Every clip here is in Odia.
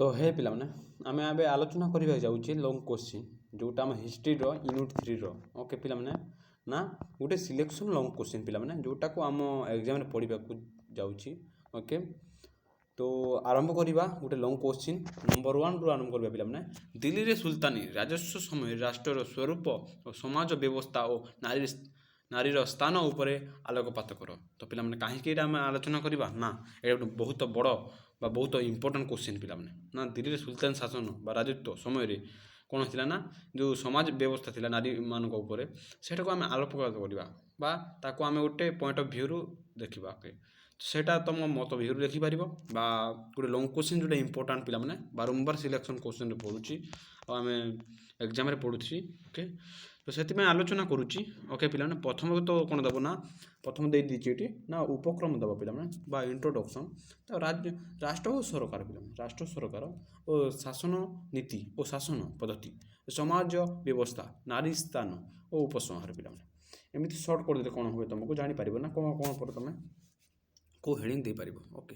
तो हे पिलाने आम ए आलोचना करने जाऊे लंग क्वेश्चन जोटा आम हिस्ट्री यूनिट 3 ओके पिलाने ना गोटे सिलेक्शन लंग क्वेश्चन पिलाने जोटा को आम एग्जाम पढ़ा जाऊँगी ओके। तो आरंभ करवा गोटे लंग क्वेश्चन नंबर 1 रु आरंभ करवा पिलाने दिल्ली रे सुल्तानी राजस्व समय राष्ट्र स्वरूप और समाज व्यवस्था और नारीर स्थान उपर आलोकपात कर। तो पिला कहीं आम आलोचना करवा ना ये बहुत बड़ बा बहुत इंपोर्टेंट क्वेश्चन पिलाने ना दिल्ली सुल्तान शासन बा राजत्व समय कौन थी ना जो समाज व्यवस्था थी नारी मान सेटा को आम आलोकपात करवा ताको आम गोटे पॉइंट ऑफ व्यू देखा ओके। सेटा तुम मत व्यू देखिपर बा गोटे लंग क्वेश्चन जोटा इंपोर्टेंट पिलाने बारंबार सिलेक्शन क्वेश्चन पढ़ुची आम एग्जाम पढ़ुची ओके। तो से आलोचना करुच्ची ओके पिलाने प्रथम तो कौन दब ना प्रथम दे दीजिए ना उपक्रम दब पिलाने बा इंट्रोडक्शन तो राष्ट्र और सरकार पिलाने राष्ट्र सरकार और शासन नीति और शासन पद्धति समाज व्यवस्था नारी स्थान और उपसंहार पिलाने एमती सर्ट करदे कौन हुए तुमको जापर ना कौन कौन पर तुम को हेडिंग दे पार ओके।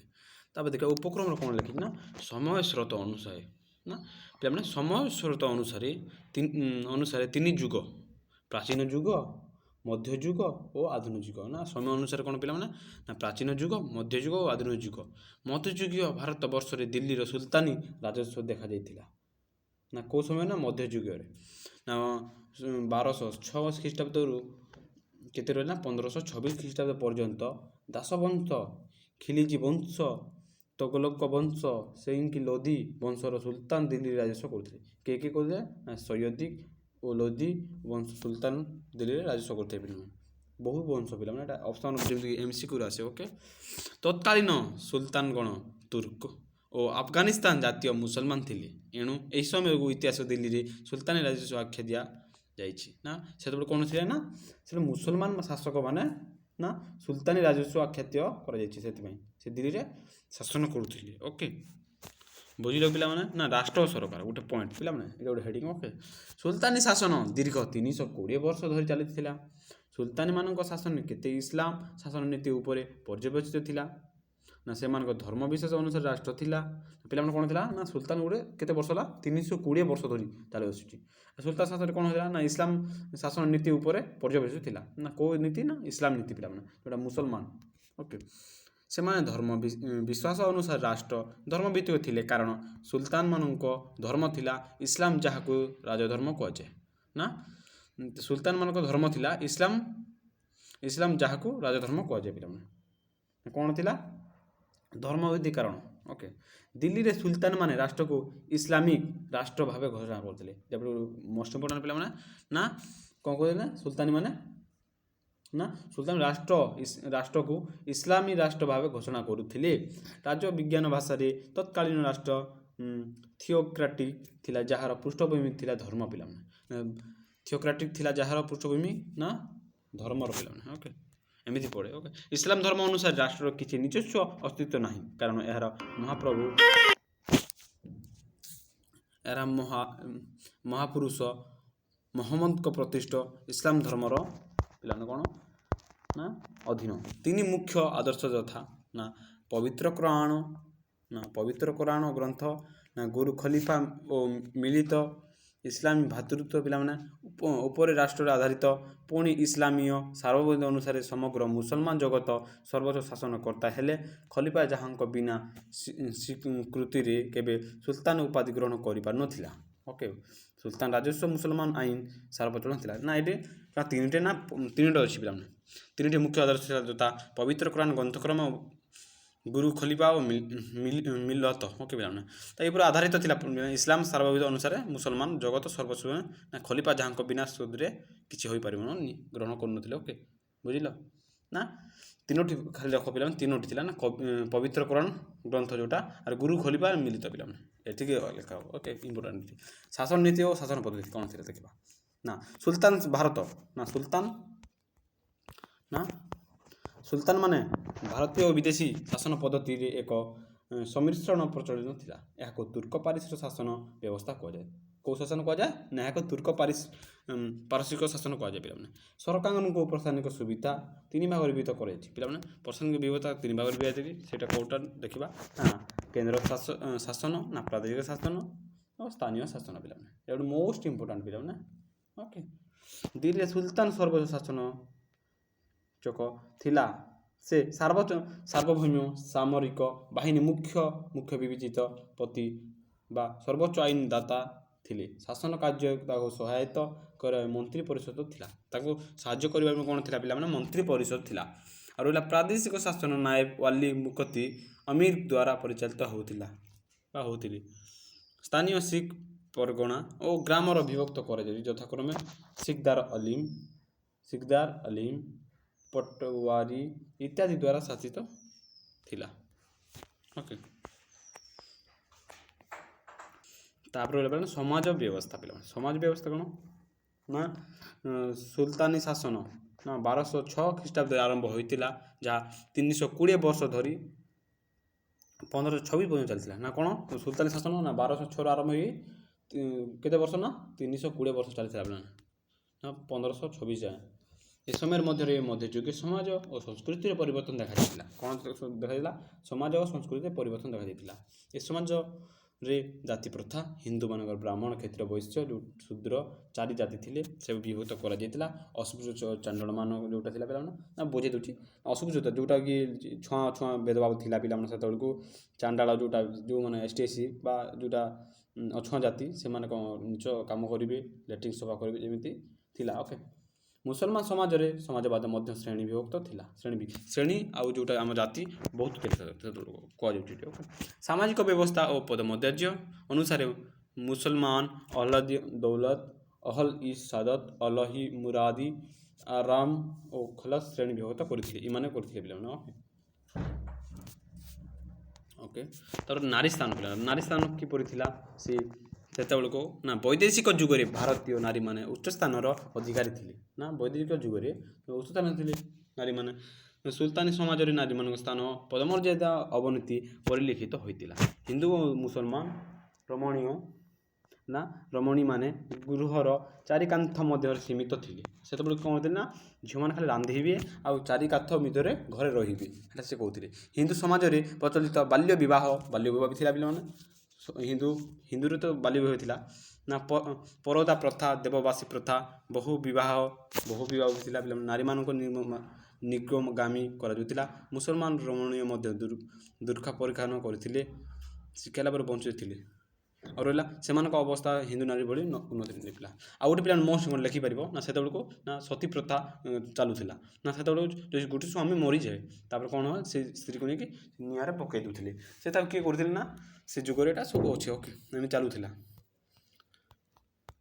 तापर देखा उपक्रम कौन लिखी ना समय स्रोत अनुसार ना पे समय स्रोत अनुसार तीन जुग प्राचीन जुग मध्य जुग और आधुनिक जुग ना समय अनुसार कौन पे ना प्राचीन जुग मध्य जुग और आधुनिक जुग मध्ययुगीय भारत वर्ष में दिल्ली सुल्तानी राजस्व देखा जाइथिला ना कौ समय ना मध्य जुग ना 1206 ख्रीष्टाब्द केते रहा 1526 ख्रीष्टाब्द पर्यंत दासवंश खिलिजी वंश तगलक वंश सेंकी लोधी वंशर सुल्तान दिल्ली राजस्व करते किए कहते ना सैयदी और लोधी वंश सुल्तान दिल्ली राजस्व करते बहुत वंश पिला ऑप्शन जमी एमसीक्यू आसे ओके। तत्कालीन सुल्तान गण तुर्क और अफगानिस्तान जातीय मुसलमान थे एणु यही समय इतिहास दिल्ली में सुल्तानी राजस्व आख्या दिया ना से कौन थे ना से मुसलमान शासक मैंने ना सुल्तानी राजस्व आख्यात से दिल्ली में शासन करुले ओके। बुझल पिला ना राष्ट्र सरकार गोटे पॉइंट पिला गोटे हेडिंग ओके। सुल्तानी शासन दीर्घ 320 वर्ष धरी चली सुल्तानी मान शासन केते इस्लाम शासन नीति उपर पर्यवेक्षित थिला ना से धर्म विशेष अनुसार राष्ट्र थिला पिला कौन थिला ना सुल्तान गोटे केते वर्ष ला 320 वर्ष धरी चली आसुची सुल्तान शासन कौन होता ना इस्लाम शासन नीति उपर पर्यवेक्षित थिला ना को नीति ना इस्लाम नीति पिला जोटा मुसलमान ओके। से धर्म विश्वास अनुसार राष्ट्र धर्म भित्तिक थिले कारण सुल्तान मानक धर्म थिला इस्लाम जहाँ को राजधर्म कहुए ना सुल्तान मानक धर्म थिला इस्लाम इस्लाम जहाँ को राजधर्म कहुए पिला कौन थिला धर्म भित्तिक कारण ओके। दिल्ली रे सुल्तान माने राष्ट्र को इस्लामिक राष्ट्र भाव घोषणा करते जब मोस्ट इंपोर्टेंट पिला ना कौन कहते सुल्तानी माने ना सुल्तान राष्ट्र को इस्लामी राष्ट्र भाव घोषणा करुले राज्य विज्ञान भाषा रे तत्कालीन राष्ट्र थियोक्राटिक थिला जार पृष्ठभूमि थिला धर्म पिला थियोक्राटिक थिला जार पृष्ठभूमि ना धर्म पिला ओके एमती पड़े ओके। इस्लाम धर्म अनुसार राष्ट्र किसी निजस्व अस्तित्व नहीं कारण यार महाप्रभु यार महापुरुष मोहम्मद को प्रतिष्ठा इस्लाम धर्मर पिलाने कौन ना अधीन तीन मुख्य आदर्श यथा ना पवित्र कुरान ग्रंथ ना गुरु खलीफा और मिलित इस्लामी भातृत्व पिला उपर राष्ट्र आधारित पुणी इस्लामीय सार्वभौम अनुसार समग्र मुसलमान जगत सर्वोच्च शासन करता हेले खलीफा जहाँ बिना स्वीकृति केबे सुल्तान उपाधि ग्रहण कर ओके। सुल्तान राजस्व मुसलमान आईन सार्वचलन था ना ये तीन अच्छी पिला तीन मुख्य आदर्श तथा पवित्र कुरान ग्रंथक्रम गुरु खलीफा और मिलत ओके पिला तो ये पूरा आधारित थिला इस्लाम सार्वभौम अनुसार मुसलमान जगत सर्वस्व ना खलीफा जहाँ बिना सुद्रे किसी हो पार ग्रहण कर ओके बुझल ना तीनोटी खाली रख पिला तीनोटी थिला ना पवित्र कुरान ग्रंथ जोटा और गुरु खलीफा मिलित पिला ये लिखा ओके इंपोर्टेंट शासन नीति और शासन पद्धति कौन थी देखा ना सुल्तान भारत ना सुल्तान माने भारतीय और विदेशी शासन पद्धति एक सम्मिश्रण प्रचलित थिला यहाँ तुर्क पारसिक शासन व्यवस्था कहुए कौ शासन कहुए ना यहाँ तुर्क पारसिक शासन कहुए पिला सरकार को प्रशासनिक सुविधा तीन भाग विभक्त कर पिला प्रशासनिक विविधता तीन भाग से कौटा देखा हाँ କେନ୍ଦ୍ର ଶାସନ ନା ପ୍ରାଦେଶିକ ଶାସନ ଓ ସ୍ଥାନୀୟ ଶାସନ ପିଲାମାନେ ଏଇଟା ମୋଷ୍ଟ ଇମ୍ପୋର୍ଟାଣ୍ଟ ପିଲାମାନେ ଓକେ। ଦିଲ୍ଲୀରେ ସୁଲତାନ ସର୍ବୋଚ୍ଚ ଶାସନ ଚକ ଥିଲା। ସେ ସାର୍ବଭୌମ ସାମରିକ ବାହିନୀ ମୁଖ୍ୟ ବିବେଚିତ ପତି ବା ସର୍ବୋଚ୍ଚ ଆଇନ ଦାତା ଥିଲେ। ଶାସନ କାର୍ଯ୍ୟ ତାକୁ ସହାୟତା କରିବା ମନ୍ତ୍ରୀ ପରିଷଦ ଥିଲା। ତାକୁ ସାହାଯ୍ୟ କରିବା କ'ଣ ଥିଲା ପିଲାମାନେ ମନ୍ତ୍ରୀ ପରିଷଦ ଥିଲା। ଆଉ ରହିଲା ପ୍ରାଦେଶିକ ଶାସନ ନାଏବ ୱାଲି ମୁଫତି ଅମିର ଦ୍ୱାରା ପରିଚାଳିତ ହେଉଥିଲେ। ସ୍ଥାନୀୟ ଶିଖ ପରଗଣା ଓ ଗ୍ରାମର ବିଭକ୍ତ କରାଯାଉଛି ଯଥାକ୍ରମେ ସିକଦାର ଅଲିମ ପଟୱାରୀ ଇତ୍ୟାଦି ଦ୍ୱାରା ଶାସିତ ଥିଲା ଓକେ। ତାପରେ ରହିଲା ସମାଜ ବ୍ୟବସ୍ଥା ପିଲାମାନେ ସମାଜ ବ୍ୟବସ୍ଥା କ'ଣ ନା ସୁଲତାନି ଶାସନ ନା 1206 ଖ୍ରୀଷ୍ଟାବ୍ଦରେ ଆରମ୍ଭ ହୋଇଥିଲା ଯାହା 320 ବର୍ଷ ଧରି 1526 ପର୍ଯ୍ୟନ୍ତ ଚାଲିଥିଲା। ନା କ'ଣ ସୁଲତାନି ଶାସନ ନା 1206ରୁ ଆରମ୍ଭ ହୋଇ କେତେ ବର୍ଷ ନା 320 ବର୍ଷ ଚାଲିଥିଲା ପିଲାମାନେ ନା 1526 ଯାଏଁ। ଏ ସମୟରେ ମଧ୍ୟରେ ମଧ୍ୟଯୁଗୀୟ ସମାଜ ଓ ସଂସ୍କୃତିର ପରିବର୍ତ୍ତନ ଦେଖାଯାଇଥିଲା। କ'ଣ ଦେଖାଯାଇଥିଲା ସମାଜ ଓ ସଂସ୍କୃତିରେ ପରିବର୍ତ୍ତନ ଦେଖାଯାଇଥିଲା। ଏ ସମାଜରେ ଜାତି ପ୍ରଥା ହିନ୍ଦୁମାନଙ୍କର ବ୍ରାହ୍ମଣ କ୍ଷତ୍ରିୟ ବୈଶ୍ୟ ଶୂଦ୍ର 4 ଜାତି ଥିଲେ ସବୁ ବିଭକ୍ତ କରାଯାଇଥିଲା। ଅସ୍ପୃଶ୍ୟ ଚାଣ୍ଡଳମାନ ଯେଉଁଟା ଥିଲା ପିଲାମାନେ ନା ବୁଝେଇ ଦେଉଛି ଅସ୍ପୃଶ୍ୟତା ଯେଉଁଟାକି ଛୁଆଁ ଭେଦଭାବ ଥିଲା ପିଲାମାନେ ସେତେବେଳକୁ ଚାଣ୍ଡାଳ ଯେଉଁମାନେ ST SC ବା ଯେଉଁଟା ଅଛୁଆଁ ଜାତି ସେମାନେ କ'ଣ ନିଜ କାମ କରିବେ ଲାଟ୍ରିନ୍ ସଫା କରିବେ ଯେମିତି ଥିଲା ଓକେ। ମୁସଲମାନ ସମାଜରେ ସମାଜବାଦ ମଧ୍ୟ ଶ୍ରେଣୀ ବିଭକ୍ତ ଥିଲା। ଶ୍ରେଣୀ ଆଉ ଯେଉଁଟା ଆମ ଜାତି ବହୁତ କୁହାଯାଉଛି ଓକେ। ସାମାଜିକ ବ୍ୟବସ୍ଥା ଓ ପଦମର୍ଯ୍ୟାଦା ଅନୁସାରେ ମୁସଲମାନ ଅହଲ ଦୌଲତ ଅହଲ ଇ ସାଦତ ଅଲହି ମୁରାଦି ଆରାମ ଓ ଖଲସ ଶ୍ରେଣୀ ବିଭକ୍ତ କରିଥିଲେ ଏମାନେ କରିଥିଲେ ପିଲାମାନେ ଓକେ। ତାପରେ ନାରୀ ସ୍ଥାନ କିପରି ଥିଲା ସେତେବେଳକୁ ନା ବୈଦେଶିକ ଯୁଗରେ ଭାରତୀୟ ନାରୀମାନେ ଉଚ୍ଚ ସ୍ଥାନର ଅଧିକାରୀ ଥିଲେ। ନା ବୈଦେଶିକ ଯୁଗରେ ଉଚ୍ଚ ସ୍ଥାନ ଥିଲେ ନାରୀମାନେ। ସୁଲତାନି ସମାଜରେ ନାରୀମାନଙ୍କ ସ୍ଥାନ ପଦମର୍ଯ୍ୟାଦା ଅବନତି ପରିଲକ୍ଷିତ ହୋଇଥିଲା। ହିନ୍ଦୁ ଓ ମୁସଲମାନ ରମଣୀମାନେ ଗୃହର ଚାରିକାନ୍ଥ ମଧ୍ୟରେ ସୀମିତ ଥିଲେ। ସେତେବେଳେ କ'ଣ ଥିଲେ ନା ଝିଅମାନେ ଖାଲି ରାନ୍ଧିବେ ଆଉ ଚାରିକାନ୍ଥ ଭିତରେ ଘରେ ରହିବେ ସେଇଟା ସେ କହୁଥିଲେ। ହିନ୍ଦୁ ସମାଜରେ ପ୍ରଚଳିତ ବାଲ୍ୟ ବିବାହ ବି ଥିଲା ପିଲାମାନେ ହିନ୍ଦୁରେ ତ ବାଲ୍ୟ ବିବାହ ଥିଲା ନା ପରଦା ପ୍ରଥା ଦେବବାସୀ ପ୍ରଥା ବହୁ ବିବାହ ଥିଲା ପିଲାମାନେ। ନାରୀମାନଙ୍କୁ ନିଗମଗାମୀ କରାଯାଉଥିଲା। ମୁସଲମାନ ରମଣୀୟ ମଧ୍ୟ ଦୁର୍ଖା ପରିଧାନ କରିଥିଲେ ଶିକ୍ଷା ଲାଭରେ ବଞ୍ଚିତ ଥିଲେ। ଆଉ ରହିଲା ସେମାନଙ୍କ ଅବସ୍ଥା ହିନ୍ଦୁ ନାରୀ ଭଳି ଉନ୍ନତି ନେଇଥିଲା। ଆଉ ଗୋଟେ ପିଲା ମୋଷ୍ଟ ଲେଖିପାରିବ ନା ସେତେବେଳକୁ ନା ସତୀ ପ୍ରଥା ଚାଲୁଥିଲା। ନା ସେତେବେଳକୁ ଯଦି ଗୋଟେ ସ୍ୱାମୀ ମରିଯାଏ ତାପରେ କ'ଣ ହୁଏ ସେ ସ୍ତ୍ରୀକୁ ନେଇକି ନିଆଁରେ ପକାଇ ଦେଉଥିଲେ। ସେ ତାକୁ କିଏ କରୁଥିଲେ ନା ସେ ଯୁଗରେ ଏଇଟା ସବୁ ଅଛି ଓକେ ଏମିତି ଚାଲୁଥିଲା।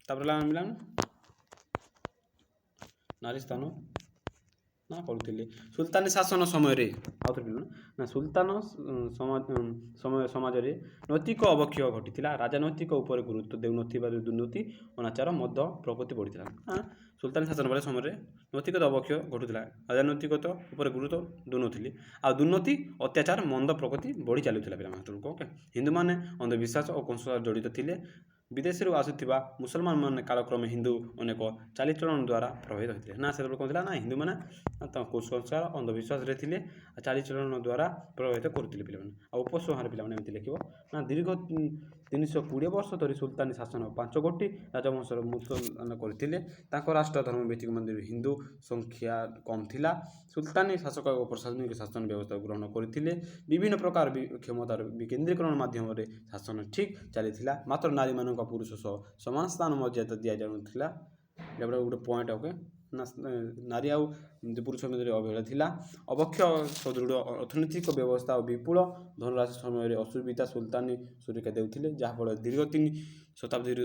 ତାପରେ ହେଲା ନାରୀ ସ୍ଥାନ ନା କରୁଥିଲେ। ସୁଲତାନି ଶାସନ ସମୟରେ ନା ସୁଲତାନ ସମାଜରେ ନୈତିକ ଅବକ୍ଷୟ ଘଟିଥିଲା। ରାଜନୈତିକ ଉପରେ ଗୁରୁତ୍ୱ ଦେଉନଥିବାରୁ ଦୁର୍ନୀତି ଅନାଚାର ମଦ ପ୍ରଭୃତି ବଢ଼ିଥିଲା। ସୁଲତାନି ଶାସନ ସମୟରେ ନୈତିକ ଅବକ୍ଷୟ ଘଟୁଥିଲା ରାଜନୈତିକତା ଉପରେ ଗୁରୁତ୍ୱ ଦେଉନଥିଲେ ଆଉ ଦୁର୍ନୀତି ଅତ୍ୟାଚାର ମନ୍ଦ ପ୍ରକୃତି ବଢ଼ି ଚାଲୁଥିଲା ପିଲାମାନେ ସେତେବେଳକୁ ଓକେ। ହିନ୍ଦୁମାନେ ଅନ୍ଧବିଶ୍ୱାସ ଓ କୁସଂସ୍କାର ଜଡ଼ିତ ଥିଲେ। ବିଦେଶରୁ ଆସୁଥିବା ମୁସଲମାନମାନେ କାଳକ୍ରମେ ହିନ୍ଦୁ ଅନେକ ଚାଲିଚଳନ ଦ୍ୱାରା ପ୍ରଭାବିତ ହୋଇଥିଲେ। ନା ସେତେବେଳେ କ'ଣ ଥିଲା ନା ହିନ୍ଦୁମାନେ କୁସଂସ୍କାର ଅନ୍ଧବିଶ୍ୱାସରେ ଥିଲେ ଚାଲିଚଳନ ଦ୍ୱାରା ପ୍ରଭାବିତ କରୁଥିଲେ ପିଲାମାନେ। ଆଉ ଉପସଂହାର ପିଲାମାନେ ଏମିତି ଲେଖିବ ନା ଦୀର୍ଘ 320 ବର୍ଷ ଧରି ସୁଲତାନି ଶାସନ 5 ଗୋଟି ରାଜବଂଶର ମୁସଲମାନ କରିଥିଲେ। ତାଙ୍କ ରାଷ୍ଟ୍ର ଧର୍ମ ଭିତ୍ତିକ ମନ୍ଦିର ହିନ୍ଦୁ ସଂଖ୍ୟା କମ୍ ଥିଲା। ସୁଲତାନି ଶାସକ ଓ ପ୍ରଶାସନିକ ଶାସନ ବ୍ୟବସ୍ଥା ଗ୍ରହଣ କରିଥିଲେ। ବିଭିନ୍ନ ପ୍ରକାର କ୍ଷମତାର ବିକେନ୍ଦ୍ରୀକରଣ ମାଧ୍ୟମରେ ଶାସନ ଠିକ୍ ଚାଲିଥିଲା। ମାତ୍ର ନାରୀମାନଙ୍କ ପୁରୁଷ ସହ ସମାନ ସ୍ଥାନ ମର୍ଯ୍ୟାଦା ଦିଆଯାଉନଥିଲା। ଏଇଟା ଗୋଟେ ପଏଣ୍ଟ ଓକେ ନା ନାରୀ ଆଉ ପୁରୁଷ ମଧ୍ୟରେ ଅବହେଳା ଥିଲା। ଅବକ୍ଷ ସଦୃଢ଼ ଅର୍ଥନୈତିକ ବ୍ୟବସ୍ଥା ଓ ବିପୁଳ ଧନରାଶି ସମୟରେ ଅସୁବିଧା ସୁଲତାନି ସୁରକ୍ଷା ଦେଉଥିଲେ ଯାହାଫଳରେ ଦୀର୍ଘ 3 ଶତାବ୍ଦୀର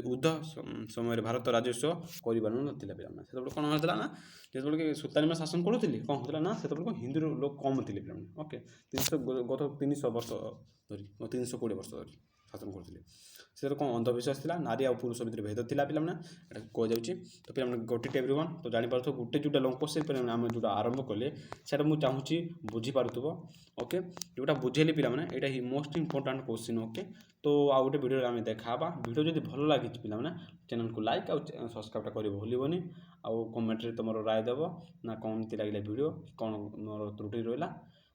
ସମୟରେ ଭାରତ ରାଜସ୍ୱ କରିପାରୁନଥିଲା ପିଲାମାନେ। ସେତେବେଳେ କ'ଣ ହେଉଥିଲା ନା ଯେତେବେଳେ ସୁଲତାନିମାନେ ଶାସନ କରୁଥିଲେ କ'ଣ ହେଉଥିଲା ନା ସେତେବେଳକୁ ହିନ୍ଦୁର ଲୋକ କମ୍ ଥିଲେ ପିଲାମାନେ ଓକେ। ଗତ 300 ବର୍ଷ ଧରି 320 ବର୍ଷ ଧରି ଶାସନ କରୁଥିଲେ। ସେଥିରେ କ'ଣ ଅନ୍ଧବିଶ୍ୱାସ ଥିଲା ନାରୀ ଆଉ ପୁରୁଷ ଭିତରେ ଭେଦ ଥିଲା ପିଲାମାନେ ଏଇଟା କୁହାଯାଉଛି। ତ ପିଲାମାନେ ଗୋଟେ ଏଭ୍ରିୱାନ୍ ତ ଜାଣିପାରୁଥିବ ଗୋଟେ ଯେଉଁଟା ଲଙ୍ଗ କୋଶ୍ଚିନ୍ ପିଲାମାନେ ଆମେ ଯେଉଁଟା ଆରମ୍ଭ କଲେ ସେଇଟା ମୁଁ ଚାହୁଁଛି ବୁଝିପାରୁଥିବ ଓକେ। ଯେଉଁଟା ବୁଝେଇଲି ପିଲାମାନେ ଏଇଟା ହିଁ ମୋଷ୍ଟ ଇମ୍ପୋର୍ଟାଣ୍ଟ କୋଶ୍ଚିନ୍ ଓକେ। ତ ଆଉ ଗୋଟେ ଭିଡ଼ିଓରେ ଆମେ ଦେଖା ହେବା। ଭିଡ଼ିଓ ଯଦି ଭଲ ଲାଗିଛି ପିଲାମାନେ ଚ୍ୟାନେଲକୁ ଲାଇକ୍ ଆଉ ସବସ୍କ୍ରାଇବ୍ଟା କରିବା ଭୁଲିବନି। ଆଉ କମେଣ୍ଟରେ ତୁମର ରାୟ ଦେବ ନା କେମିତି ଲାଗିଲା ଭିଡ଼ିଓ କ'ଣ ମୋର ତ୍ରୁଟି ରହିଲା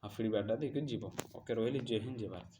ଆଉ ଫିଡ଼ବ୍ୟାକ୍ଟା ଦେଇକି ଯିବ ଓକେ। ରହିଲି ଜୟ ହିନ୍ଦ ଜୟ ଭାରତ।